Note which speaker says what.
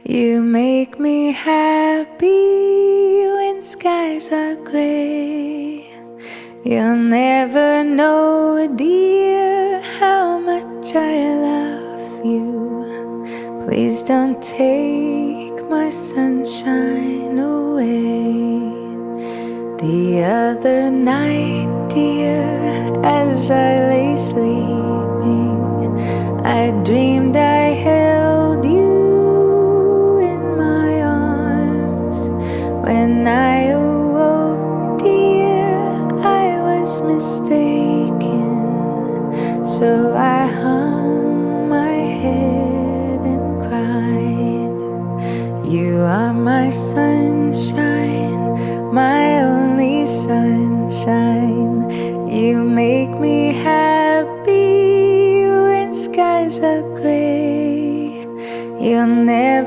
Speaker 1: You make me happy when skies are gray. You'll never know, dear, how much I love you. Please don't take my sunshine away. The other night, dear, as I lay sleeping, I dreamed I held you in my arms. When I awoke, dear, I was mistaken. So I hung my head and cried. You are my sunshine, my only sunshine. You make me happy when skies are gray. You'll never